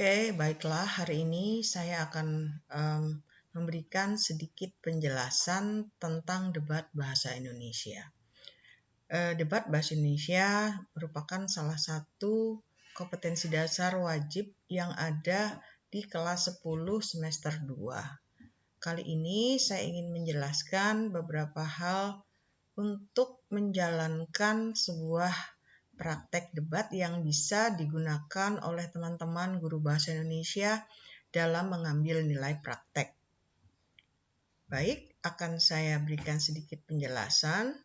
Oke, baiklah. Hari ini saya akan memberikan sedikit penjelasan tentang debat bahasa Indonesia. Debat bahasa Indonesia merupakan salah satu kompetensi dasar wajib yang ada di kelas 10 semester 2. Kali ini saya ingin menjelaskan beberapa hal untuk menjalankan sebuah praktek debat yang bisa digunakan oleh teman-teman guru bahasa Indonesia dalam mengambil nilai praktek. Baik, akan saya berikan sedikit penjelasan.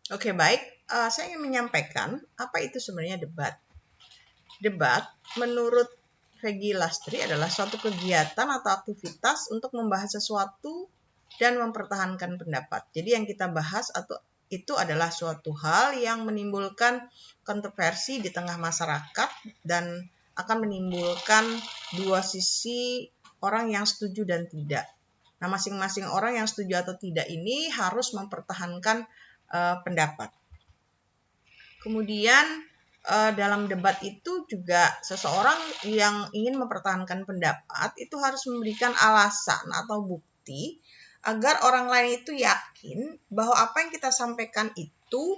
Oke, baik. Saya ingin menyampaikan apa itu sebenarnya debat. Debat, menurut Regi Lastri, adalah suatu kegiatan atau aktivitas untuk membahas sesuatu dan mempertahankan pendapat. Jadi yang kita bahas itu adalah suatu hal yang menimbulkan kontroversi di tengah masyarakat dan akan menimbulkan dua sisi orang yang setuju dan tidak. Nah, masing-masing orang yang setuju atau tidak ini harus mempertahankan pendapat. Kemudian dalam debat itu juga seseorang yang ingin mempertahankan pendapat itu harus memberikan alasan atau bukti agar orang lain itu yakin bahwa apa yang kita sampaikan itu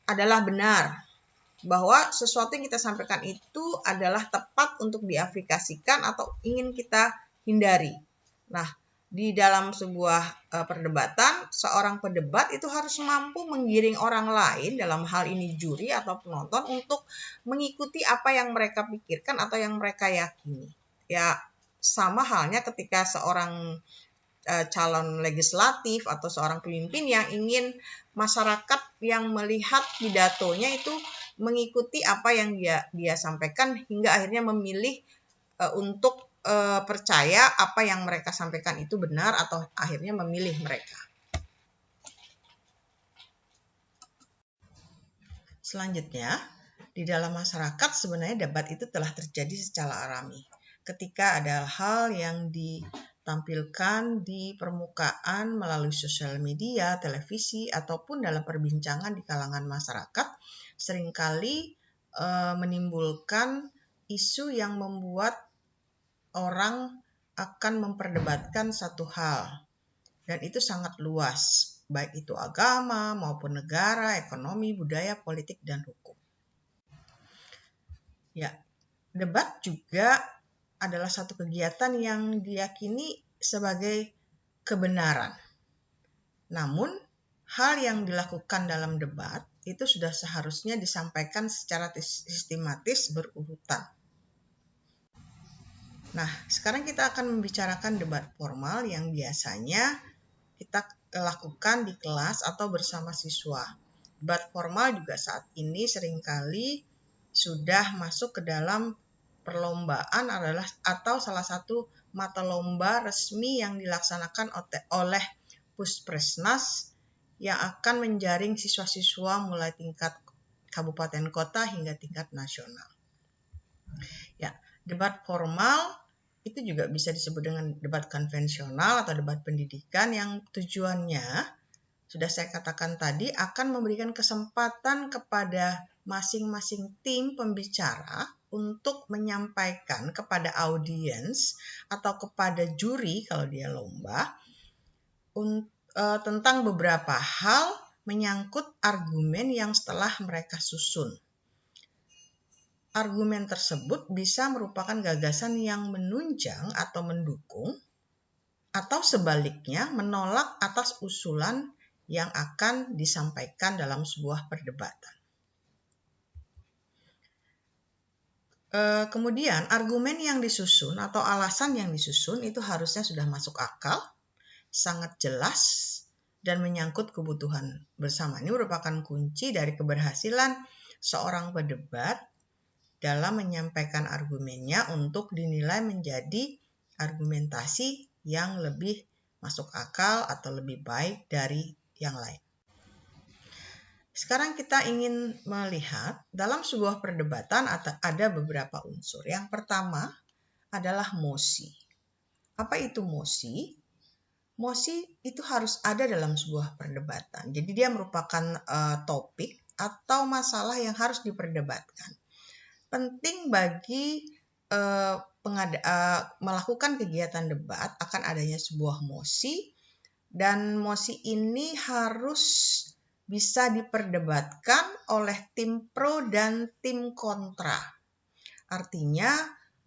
adalah benar, bahwa sesuatu yang kita sampaikan itu adalah tepat untuk diaplikasikan atau ingin kita hindari. Nah, di dalam sebuah perdebatan, seorang pedebat itu harus mampu menggiring orang lain, dalam hal ini juri atau penonton, untuk mengikuti apa yang mereka pikirkan atau yang mereka yakini. Ya, sama halnya ketika seorang calon legislatif atau seorang pemimpin yang ingin masyarakat yang melihat pidatonya itu mengikuti apa yang dia sampaikan hingga akhirnya memilih untuk percaya apa yang mereka sampaikan itu benar atau akhirnya memilih mereka. Selanjutnya, di dalam masyarakat sebenarnya debat itu telah terjadi secara alami. Ketika ada hal yang ditampilkan di permukaan melalui sosial media, televisi, ataupun dalam perbincangan di kalangan masyarakat, seringkali menimbulkan isu yang membuat orang akan memperdebatkan satu hal, dan itu sangat luas, baik itu agama maupun negara, ekonomi, budaya, politik, dan hukum. Ya, debat juga adalah satu kegiatan yang diyakini sebagai kebenaran. Namun, hal yang dilakukan dalam debat itu sudah seharusnya disampaikan secara sistematis berurutan. Nah, sekarang kita akan membicarakan debat formal yang biasanya kita lakukan di kelas atau bersama siswa. Debat formal juga saat ini seringkali sudah masuk ke dalam perlombaan atau salah satu mata lomba resmi yang dilaksanakan oleh Puspresnas yang akan menjaring siswa-siswa mulai tingkat kabupaten kota hingga tingkat nasional. Ya, debat formal itu juga bisa disebut dengan debat konvensional atau debat pendidikan yang tujuannya, sudah saya katakan tadi, akan memberikan kesempatan kepada masing-masing tim pembicara untuk menyampaikan kepada audiens atau kepada juri kalau dia lomba tentang beberapa hal menyangkut argumen yang setelah mereka susun. Argumen tersebut bisa merupakan gagasan yang menunjang atau mendukung, atau sebaliknya menolak atas usulan yang akan disampaikan dalam sebuah perdebatan. Kemudian argumen yang disusun atau alasan yang disusun itu harusnya sudah masuk akal, sangat jelas, dan menyangkut kebutuhan bersama. Ini merupakan kunci dari keberhasilan seorang pedebat dalam menyampaikan argumennya untuk dinilai menjadi argumentasi yang lebih masuk akal atau lebih baik dari yang lain. Sekarang kita ingin melihat dalam sebuah perdebatan ada beberapa unsur. Yang pertama adalah mosi. Apa itu mosi? Mosi itu harus ada dalam sebuah perdebatan. Jadi dia merupakan topik atau masalah yang harus diperdebatkan. penting bagi melakukan kegiatan debat akan adanya sebuah mosi, dan mosi ini harus bisa diperdebatkan oleh tim pro dan tim kontra. Artinya,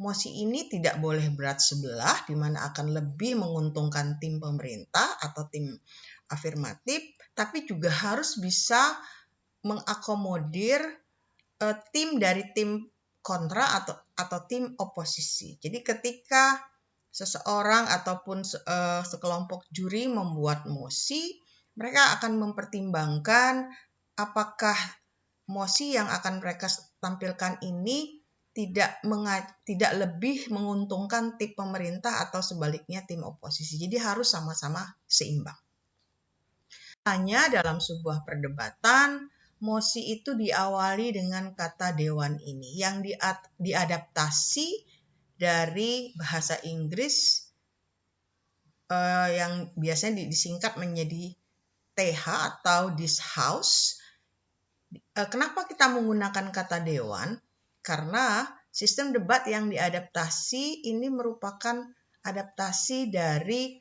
mosi ini tidak boleh berat sebelah, di mana akan lebih menguntungkan tim pemerintah atau tim afirmatif, tapi juga harus bisa mengakomodir tim dari tim kontra atau tim oposisi. Jadi ketika seseorang ataupun sekelompok juri membuat mosi, mereka akan mempertimbangkan apakah mosi yang akan mereka tampilkan ini tidak lebih menguntungkan tim pemerintah atau sebaliknya tim oposisi. Jadi harus sama-sama seimbang. Hanya dalam sebuah perdebatan, mosi itu diawali dengan kata dewan ini yang diadaptasi dari bahasa Inggris yang biasanya disingkat menjadi TH atau this house. Kenapa kita menggunakan kata dewan? Karena sistem debat yang diadaptasi ini merupakan adaptasi dari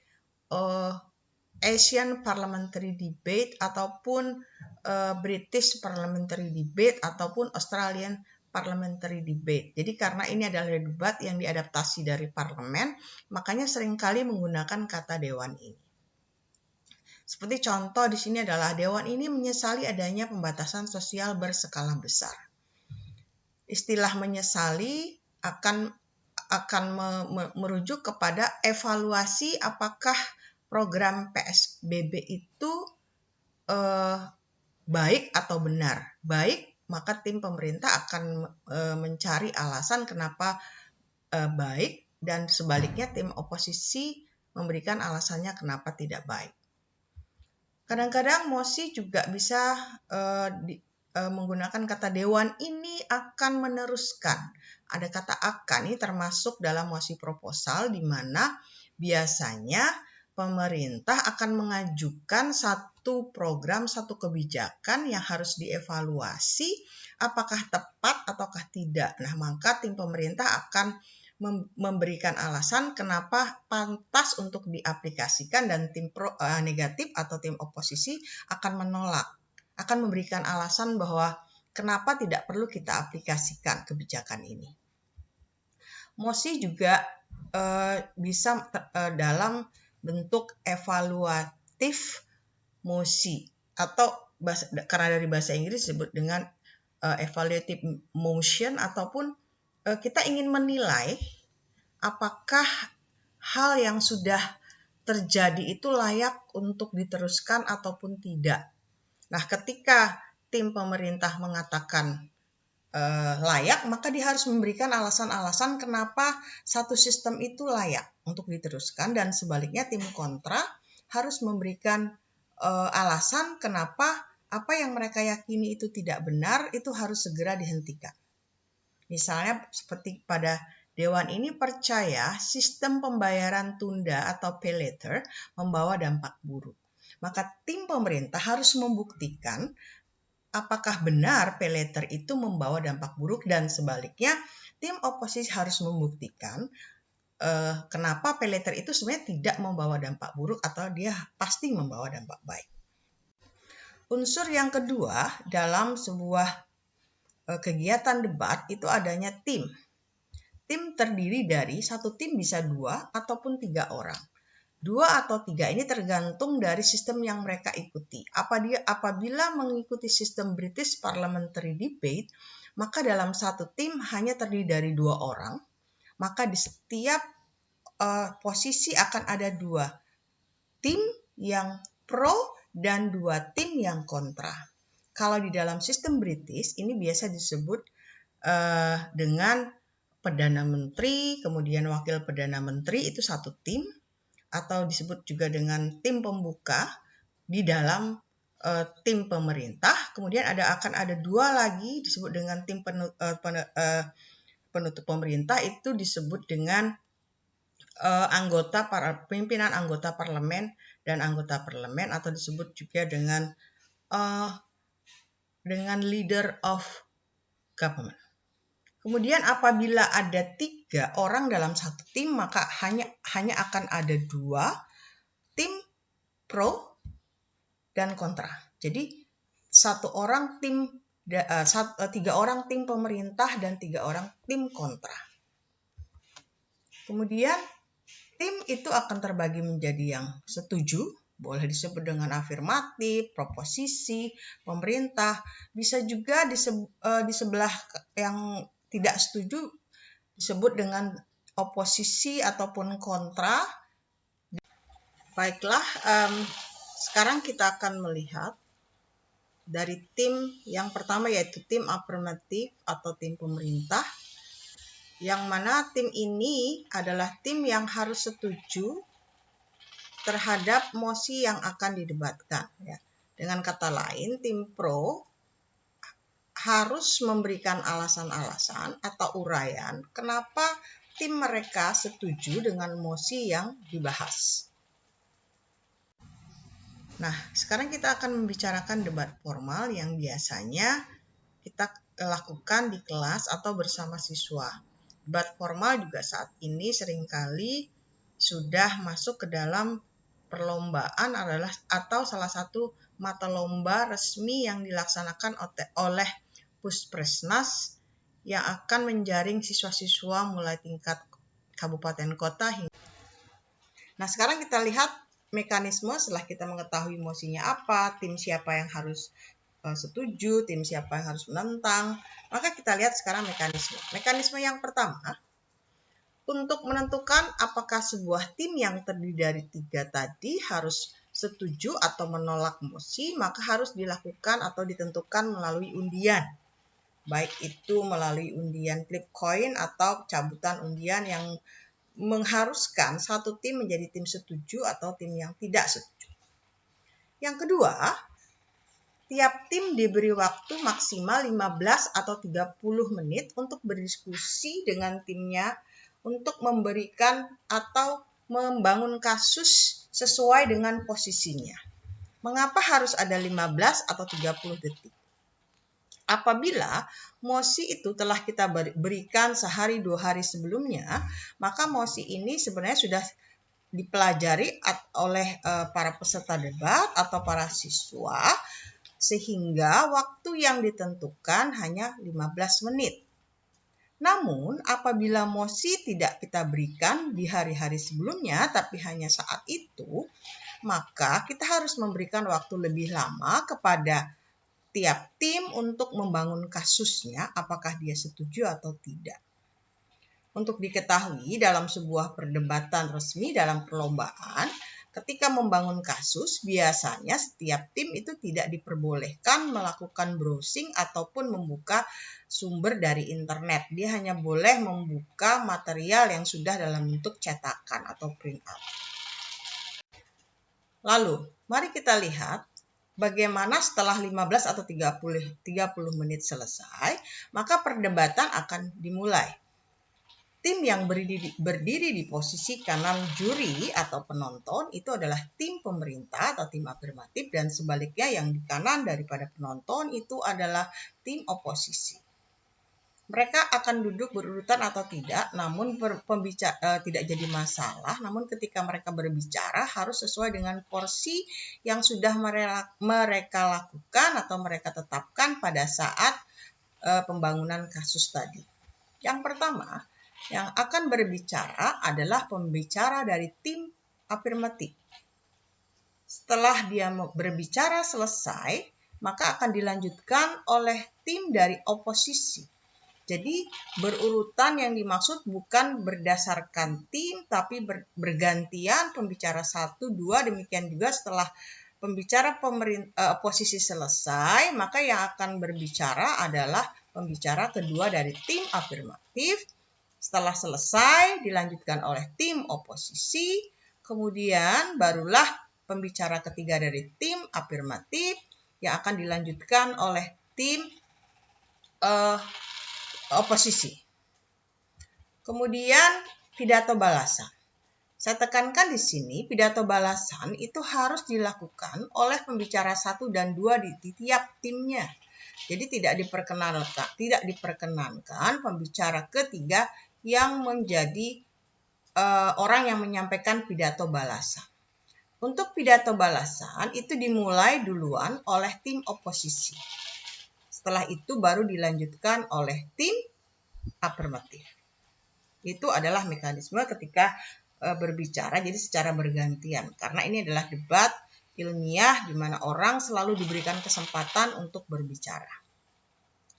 Asian Parliamentary Debate ataupun British Parliamentary Debate ataupun Australian Parliamentary Debate. Jadi karena ini adalah debat yang diadaptasi dari parlemen, makanya seringkali menggunakan kata dewan ini. Seperti contoh di sini adalah dewan ini menyesali adanya pembatasan sosial berskala besar. Istilah menyesali akan merujuk kepada evaluasi apakah program PSBB itu baik atau benar. Baik, maka tim pemerintah akan mencari alasan kenapa baik, dan sebaliknya tim oposisi memberikan alasannya kenapa tidak baik. Kadang-kadang mosi juga bisa menggunakan kata dewan ini akan meneruskan. Ada kata akan, ini termasuk dalam mosi proposal di mana biasanya pemerintah akan mengajukan satu program, satu kebijakan yang harus dievaluasi apakah tepat ataukah tidak. Nah, maka tim pemerintah akan memberikan alasan kenapa pantas untuk diaplikasikan, dan tim negatif atau tim oposisi akan menolak, akan memberikan alasan bahwa kenapa tidak perlu kita aplikasikan kebijakan ini. Mosi juga bisa dalam bentuk evaluatif mosi, atau karena dari bahasa Inggris disebut dengan evaluative motion, ataupun kita ingin menilai apakah hal yang sudah terjadi itu layak untuk diteruskan ataupun tidak. Nah, ketika tim pemerintah mengatakan layak, maka dia harus memberikan alasan-alasan kenapa satu sistem itu layak untuk diteruskan, dan sebaliknya tim kontra harus memberikan alasan kenapa apa yang mereka yakini itu tidak benar, itu harus segera dihentikan. Misalnya seperti pada dewan ini percaya sistem pembayaran tunda atau pay later membawa dampak buruk. Maka tim pemerintah harus membuktikan apakah benar pay later itu membawa dampak buruk, dan sebaliknya tim oposisi harus membuktikan kenapa pay later itu sebenarnya tidak membawa dampak buruk atau dia pasti membawa dampak baik. Unsur yang kedua dalam sebuah kegiatan debat itu adanya tim. Tim terdiri dari satu tim bisa 2 ataupun 3 orang. 2 atau 3 ini tergantung dari sistem yang mereka ikuti. Apabila mengikuti sistem British Parliamentary Debate, maka dalam satu tim hanya terdiri dari 2 orang. Maka di setiap posisi akan ada 2 tim yang pro dan 2 tim yang kontra. Kalau di dalam sistem British, ini biasa disebut dengan Perdana Menteri, kemudian Wakil Perdana Menteri itu satu tim, atau disebut juga dengan tim pembuka di dalam tim pemerintah. Kemudian akan ada 2 lagi disebut dengan tim penutup pemerintah, itu disebut dengan pimpinan anggota parlemen dan anggota parlemen, atau disebut juga dengan leader of government. Kemudian apabila ada 3 orang dalam satu tim, maka hanya akan ada 2 tim pro dan kontra. Jadi 3 orang tim pemerintah dan 3 orang tim kontra. Kemudian tim itu akan terbagi menjadi yang setuju, boleh disebut dengan afirmatif, proposisi, pemerintah. Bisa juga di sebelah yang tidak setuju disebut dengan oposisi ataupun kontra. Baiklah, sekarang kita akan melihat dari tim yang pertama, yaitu tim afirmatif atau tim pemerintah, yang mana tim ini adalah tim yang harus setuju terhadap mosi yang akan didebatkan. Ya. Dengan kata lain, tim pro harus memberikan alasan-alasan atau uraian kenapa tim mereka setuju dengan mosi yang dibahas. Nah, sekarang kita akan membicarakan debat formal yang biasanya kita lakukan di kelas atau bersama siswa. Debat formal juga saat ini seringkali sudah masuk ke dalam perlombaan atau salah satu mata lomba resmi yang dilaksanakan oleh Puspresnas yang akan menjaring siswa-siswa mulai tingkat kabupaten kota hingga. Nah, sekarang kita lihat mekanisme setelah kita mengetahui mosinya apa, tim siapa yang harus setuju, tim siapa yang harus menentang. Maka kita lihat sekarang mekanisme. Mekanisme yang pertama, untuk menentukan apakah sebuah tim yang terdiri dari 3 tadi harus setuju atau menolak mosi, maka harus dilakukan atau ditentukan melalui undian. Baik itu melalui undian flip coin atau cabutan undian yang mengharuskan satu tim menjadi tim setuju atau tim yang tidak setuju. Yang kedua, tiap tim diberi waktu maksimal 15 atau 30 menit untuk berdiskusi dengan timnya untuk memberikan atau membangun kasus sesuai dengan posisinya. Mengapa harus ada 15 atau 30 detik? Apabila mosi itu telah kita berikan sehari 2 hari sebelumnya, maka mosi ini sebenarnya sudah dipelajari oleh para peserta debat atau para siswa, sehingga waktu yang ditentukan hanya 15 menit. Namun, apabila mosi tidak kita berikan di hari-hari sebelumnya, tapi hanya saat itu, maka kita harus memberikan waktu lebih lama kepada tiap tim untuk membangun kasusnya, apakah dia setuju atau tidak. Untuk diketahui, dalam sebuah perdebatan resmi dalam perlombaan, ketika membangun kasus, biasanya setiap tim itu tidak diperbolehkan melakukan browsing ataupun membuka sumber dari internet. Dia hanya boleh membuka material yang sudah dalam bentuk cetakan atau print out. Lalu, mari kita lihat bagaimana setelah 15 atau 30 menit selesai, maka perdebatan akan dimulai. Tim yang berdiri di posisi kanan juri atau penonton itu adalah tim pemerintah atau tim afirmatif, dan sebaliknya yang di kanan daripada penonton itu adalah tim oposisi. Mereka akan duduk berurutan atau tidak, namun tidak jadi masalah. Namun ketika mereka berbicara harus sesuai dengan porsi yang sudah mereka lakukan atau mereka tetapkan pada saat pembangunan kasus tadi. Yang pertama, yang akan berbicara adalah pembicara dari tim afirmatif. Setelah dia berbicara selesai, maka akan dilanjutkan oleh tim dari oposisi. Jadi berurutan yang dimaksud bukan berdasarkan tim, tapi bergantian pembicara 1, 2, demikian juga setelah pembicara oposisi selesai, maka yang akan berbicara adalah pembicara kedua dari tim afirmatif. Setelah selesai, dilanjutkan oleh tim oposisi, kemudian barulah pembicara ketiga dari tim afirmatif yang akan dilanjutkan oleh tim oposisi. Kemudian pidato balasan. Saya tekankan di sini, pidato balasan itu harus dilakukan oleh pembicara 1 dan 2 di tiap timnya. Jadi tidak diperkenankan pembicara ketiga yang menjadi orang yang menyampaikan pidato balasan. Untuk pidato balasan itu dimulai duluan oleh tim oposisi. Setelah itu baru dilanjutkan oleh tim afirmatif. Itu adalah mekanisme ketika berbicara, jadi secara bergantian. Karena ini adalah debat ilmiah di mana orang selalu diberikan kesempatan untuk berbicara.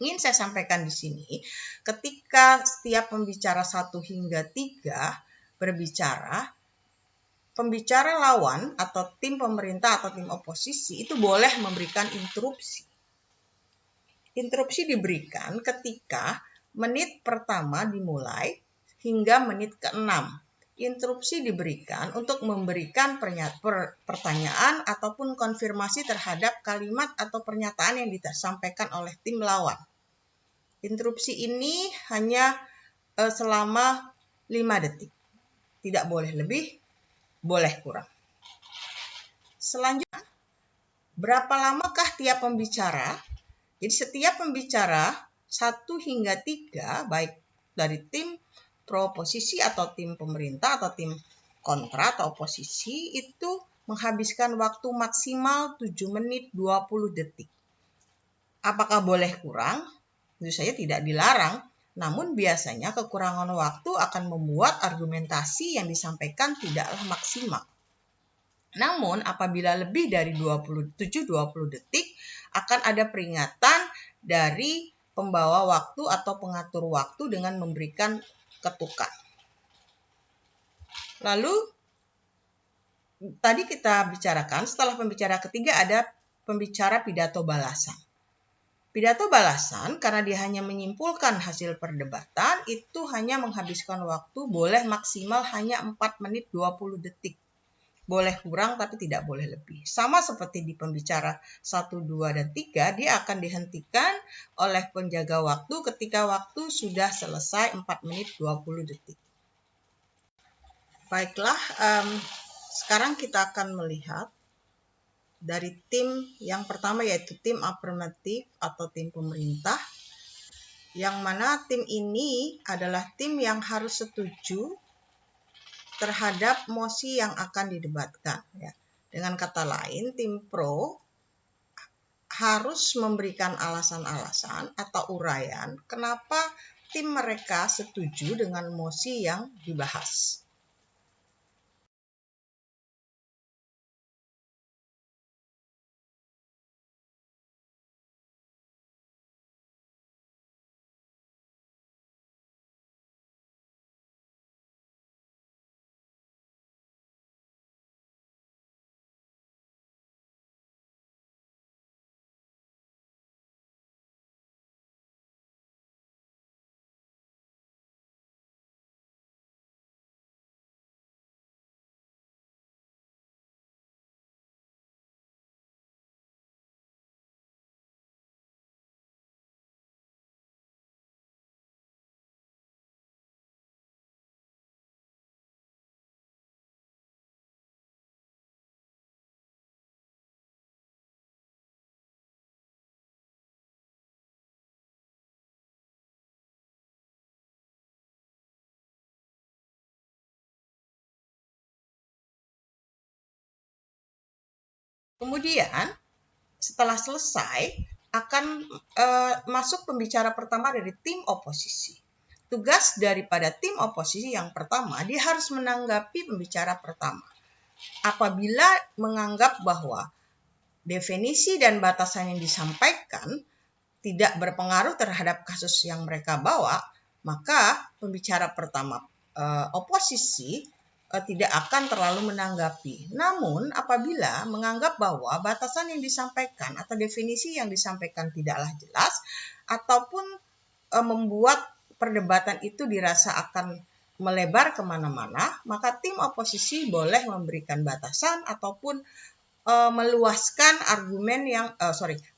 Ingin saya sampaikan di sini, ketika setiap pembicara 1 hingga 3 berbicara, pembicara lawan atau tim pemerintah atau tim oposisi itu boleh memberikan interupsi. Interupsi diberikan ketika menit pertama dimulai hingga menit ke-6. Interupsi diberikan untuk memberikan pertanyaan ataupun konfirmasi terhadap kalimat atau pernyataan yang disampaikan oleh tim lawan. Interupsi ini hanya selama 5 detik. Tidak boleh lebih, boleh kurang. Selanjutnya, berapa lamakah tiap pembicara? Jadi setiap pembicara 1 hingga 3, baik dari tim pro oposisi atau tim pemerintah atau tim kontra atau oposisi, itu menghabiskan waktu maksimal 7 menit 20 detik. Apakah boleh kurang? Tentu saja tidak dilarang, namun biasanya kekurangan waktu akan membuat argumentasi yang disampaikan tidaklah maksimal. Namun apabila lebih dari 20 detik akan ada peringatan dari pembawa waktu atau pengatur waktu dengan memberikan ketukan. Lalu tadi kita bicarakan setelah pembicara ketiga ada pembicara pidato balasan. Pidato balasan karena dia hanya menyimpulkan hasil perdebatan itu hanya menghabiskan waktu boleh maksimal hanya 4 menit 20 detik. Boleh kurang tapi tidak boleh lebih. Sama seperti di pembicara 1, 2, dan 3, dia akan dihentikan oleh penjaga waktu ketika waktu sudah selesai 4 menit 20 detik. Baiklah, sekarang kita akan melihat dari tim yang pertama yaitu tim afirmatif atau tim pemerintah, yang mana tim ini adalah tim yang harus setuju terhadap mosi yang akan didebatkan. Ya. Dengan kata lain, tim pro harus memberikan alasan-alasan atau uraian kenapa tim mereka setuju dengan mosi yang dibahas. Kemudian setelah selesai akan masuk pembicara pertama dari tim oposisi. Tugas daripada tim oposisi yang pertama, dia harus menanggapi pembicara pertama. Apabila menganggap bahwa definisi dan batasan yang disampaikan tidak berpengaruh terhadap kasus yang mereka bawa, maka pembicara pertama oposisi tidak akan terlalu menanggapi. Namun apabila menganggap bahwa batasan yang disampaikan atau definisi yang disampaikan tidaklah jelas ataupun membuat perdebatan itu dirasa akan melebar kemana-mana, maka tim oposisi boleh memberikan batasan ataupun meluaskan argumen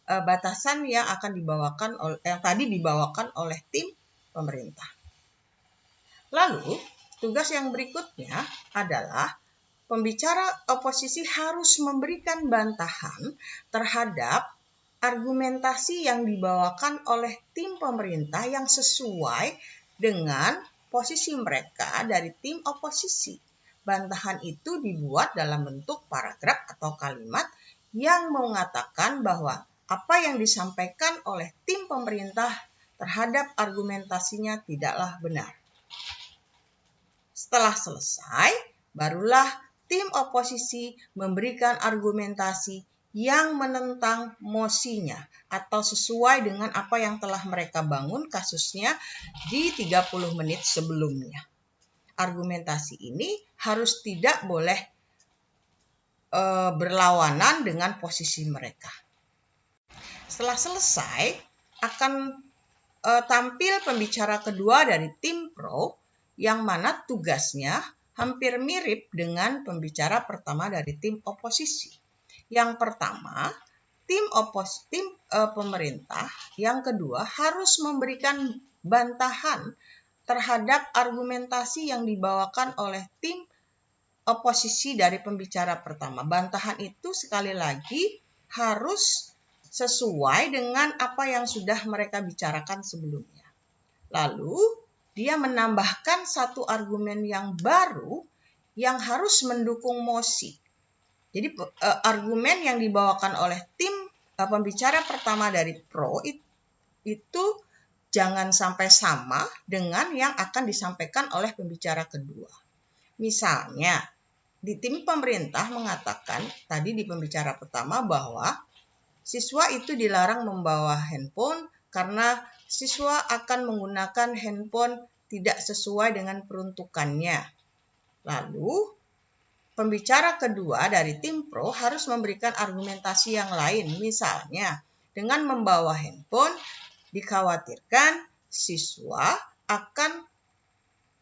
batasan yang akan yang tadi dibawakan oleh tim pemerintah. Lalu tugas yang berikutnya adalah pembicara oposisi harus memberikan bantahan terhadap argumentasi yang dibawakan oleh tim pemerintah yang sesuai dengan posisi mereka dari tim oposisi. Bantahan itu dibuat dalam bentuk paragraf atau kalimat yang mengatakan bahwa apa yang disampaikan oleh tim pemerintah terhadap argumentasinya tidaklah benar. Setelah selesai, barulah tim oposisi memberikan argumentasi yang menentang mosinya atau sesuai dengan apa yang telah mereka bangun kasusnya di 30 menit sebelumnya. Argumentasi ini harus tidak boleh berlawanan dengan posisi mereka. Setelah selesai, akan tampil pembicara kedua dari tim pro yang mana tugasnya hampir mirip dengan pembicara pertama dari tim oposisi. Yang pertama, tim pemerintah, yang kedua harus memberikan bantahan terhadap argumentasi yang dibawakan oleh tim oposisi dari pembicara pertama. Bantahan itu sekali lagi harus sesuai dengan apa yang sudah mereka bicarakan sebelumnya. Lalu, dia menambahkan satu argumen yang baru yang harus mendukung mosi. Jadi, argumen yang dibawakan oleh tim pembicara pertama dari pro itu jangan sampai sama dengan yang akan disampaikan oleh pembicara kedua. Misalnya, di tim pemerintah mengatakan tadi di pembicara pertama bahwa siswa itu dilarang membawa handphone karena siswa akan menggunakan handphone tidak sesuai dengan peruntukannya. Lalu, pembicara kedua dari tim pro harus memberikan argumentasi yang lain. Misalnya, dengan membawa handphone, dikhawatirkan siswa akan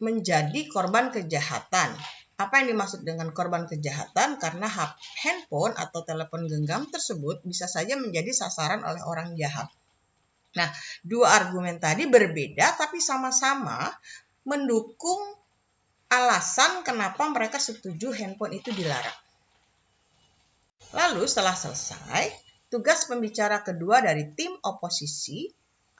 menjadi korban kejahatan. Apa yang dimaksud dengan korban kejahatan? Karena handphone atau telepon genggam tersebut bisa saja menjadi sasaran oleh orang jahat. Nah, dua argumen tadi berbeda tapi sama-sama mendukung alasan kenapa mereka setuju handphone itu dilarang. Lalu setelah selesai, tugas pembicara kedua dari tim oposisi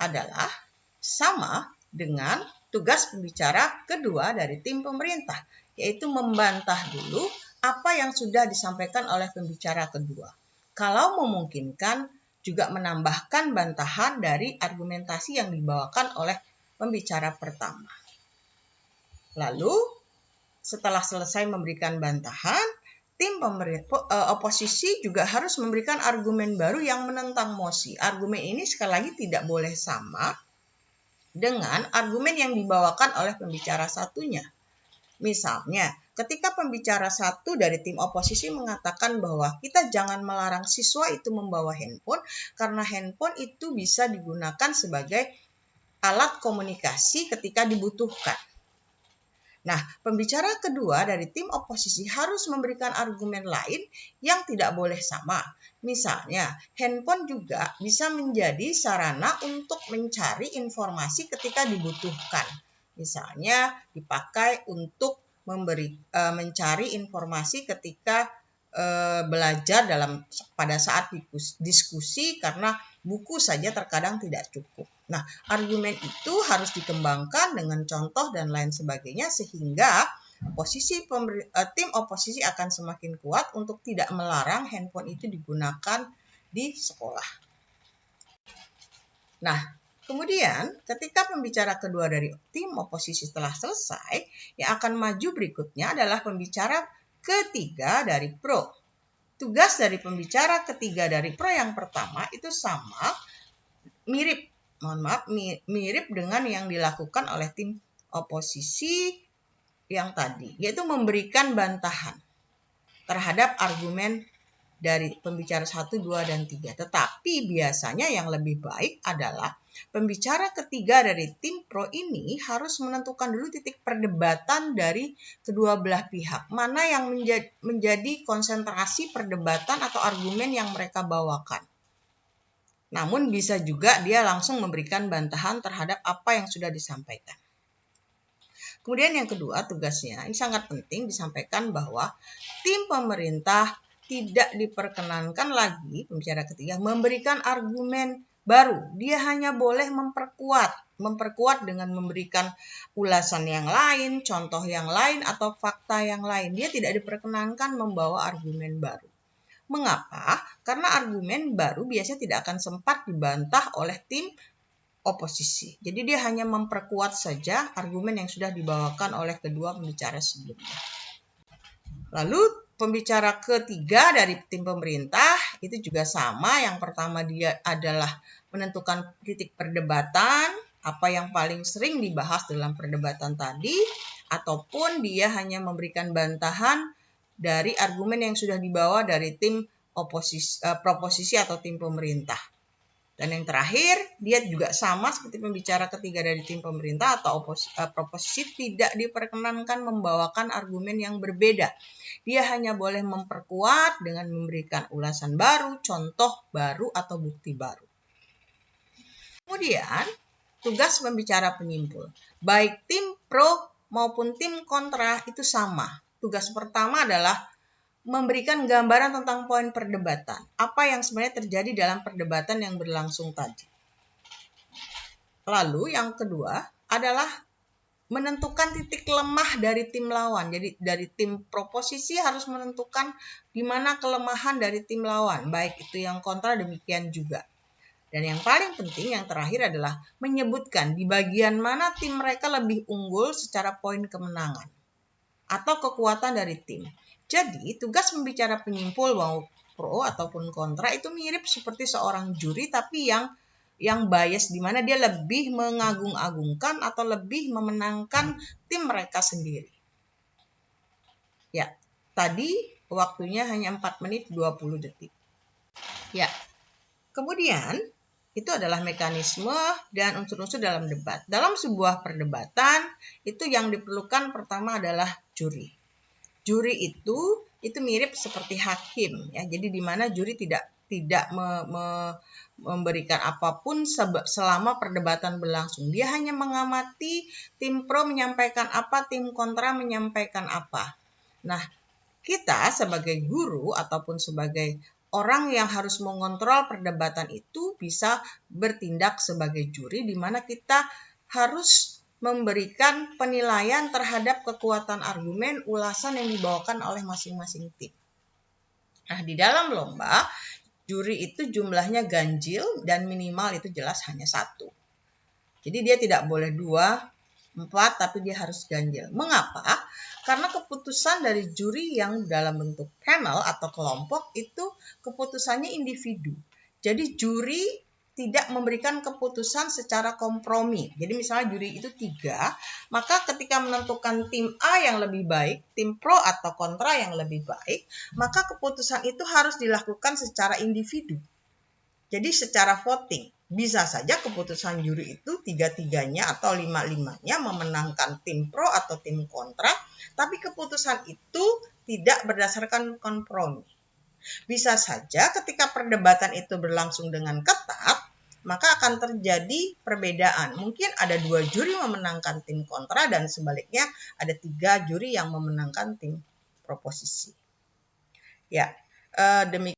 adalah sama dengan tugas pembicara kedua dari tim pemerintah, yaitu membantah dulu apa yang sudah disampaikan oleh pembicara kedua. Kalau memungkinkan, juga menambahkan bantahan dari argumentasi yang dibawakan oleh pembicara pertama. Lalu, setelah selesai memberikan bantahan, tim oposisi juga harus memberikan argumen baru yang menentang mosi. Argumen ini sekali lagi tidak boleh sama dengan argumen yang dibawakan oleh pembicara satunya. Misalnya, ketika pembicara satu dari tim oposisi mengatakan bahwa kita jangan melarang siswa itu membawa handphone karena handphone itu bisa digunakan sebagai alat komunikasi ketika dibutuhkan. Nah, pembicara kedua dari tim oposisi harus memberikan argumen lain yang tidak boleh sama. Misalnya, handphone juga bisa menjadi sarana untuk mencari informasi ketika dibutuhkan. Misalnya, dipakai untuk mencari informasi ketika belajar pada saat diskusi karena buku saja terkadang tidak cukup. Nah, argumen itu harus dikembangkan dengan contoh dan lain sebagainya sehingga tim oposisi akan semakin kuat untuk tidak melarang handphone itu digunakan di sekolah. Nah, kemudian ketika pembicara kedua dari tim oposisi telah selesai, yang akan maju berikutnya adalah pembicara ketiga dari pro. Tugas dari pembicara ketiga dari pro yang pertama itu mirip dengan yang dilakukan oleh tim oposisi yang tadi, yaitu memberikan bantahan terhadap argumen dari pembicara 1, 2, dan 3. Tetapi biasanya yang lebih baik adalah pembicara ketiga dari tim pro ini harus menentukan dulu titik perdebatan dari kedua belah pihak. Mana yang menjadi konsentrasi perdebatan atau argumen yang mereka bawakan. Namun bisa juga dia langsung memberikan bantahan terhadap apa yang sudah disampaikan. Kemudian yang kedua tugasnya, ini sangat penting disampaikan bahwa tim pemerintah tidak diperkenankan lagi, pembicara ketiga, memberikan argumen baru. Dia hanya boleh memperkuat dengan memberikan ulasan yang lain, contoh yang lain, atau fakta yang lain. Dia tidak diperkenankan membawa argumen baru. Mengapa? Karena argumen baru biasanya tidak akan sempat dibantah oleh tim oposisi. Jadi dia hanya memperkuat saja argumen yang sudah dibawakan oleh kedua pembicara sebelumnya. Lalu pembicara ketiga dari tim pemerintah itu juga sama. Yang pertama dia adalah menentukan titik perdebatan, apa yang paling sering dibahas dalam perdebatan tadi, ataupun dia hanya memberikan bantahan dari argumen yang sudah dibawa dari tim proposisi atau tim pemerintah. Dan yang terakhir, dia juga sama seperti pembicara ketiga dari tim pemerintah atau proposisi, tidak diperkenankan membawakan argumen yang berbeda. Dia hanya boleh memperkuat dengan memberikan ulasan baru, contoh baru, atau bukti baru. Kemudian, tugas pembicara penyimpul. Baik tim pro maupun tim kontra itu sama. Tugas pertama adalah memberikan gambaran tentang poin perdebatan. Apa yang sebenarnya terjadi dalam perdebatan yang berlangsung tadi. Lalu yang kedua adalah menentukan titik lemah dari tim lawan. Jadi dari tim proposisi harus menentukan di mana kelemahan dari tim lawan. Baik itu yang kontra, demikian juga. Dan yang paling penting, yang terakhir adalah menyebutkan di bagian mana tim mereka lebih unggul secara poin kemenangan atau kekuatan dari tim. Jadi, tugas pembicara penyimpul mau pro ataupun kontra itu mirip seperti seorang juri, tapi yang bias, di mana dia lebih mengagung-agungkan atau lebih memenangkan tim mereka sendiri. Ya, tadi waktunya hanya 4 menit 20 detik. Ya, kemudian itu adalah mekanisme dan unsur-unsur dalam debat. Dalam sebuah perdebatan, itu yang diperlukan pertama adalah juri. Juri itu mirip seperti hakim, ya. Jadi di mana juri tidak memberikan apapun selama perdebatan berlangsung. Dia hanya mengamati tim pro menyampaikan apa, tim kontra menyampaikan apa. Nah, kita sebagai guru ataupun sebagai orang yang harus mengontrol perdebatan itu bisa bertindak sebagai juri, di mana kita harus memberikan penilaian terhadap kekuatan argumen, ulasan yang dibawakan oleh masing-masing tim. Nah, di dalam lomba, juri itu jumlahnya ganjil dan minimal itu jelas hanya 1. Jadi dia tidak boleh 2, 4, tapi dia harus ganjil. Mengapa? Karena keputusan dari juri yang dalam bentuk panel atau kelompok itu keputusannya individu. Jadi juri tidak memberikan keputusan secara kompromi. Jadi misalnya juri itu 3, maka ketika menentukan tim A yang lebih baik, tim pro atau kontra yang lebih baik, maka keputusan itu harus dilakukan secara individu. Jadi secara voting. Bisa saja keputusan juri itu 3-3-nya atau 5-5-nya memenangkan tim pro atau tim kontra, tapi keputusan itu tidak berdasarkan kompromi. Bisa saja ketika perdebatan itu berlangsung dengan ketat, maka akan terjadi perbedaan. Mungkin ada 2 juri memenangkan tim kontra dan sebaliknya ada 3 juri yang memenangkan tim proposisi. Ya, demikian.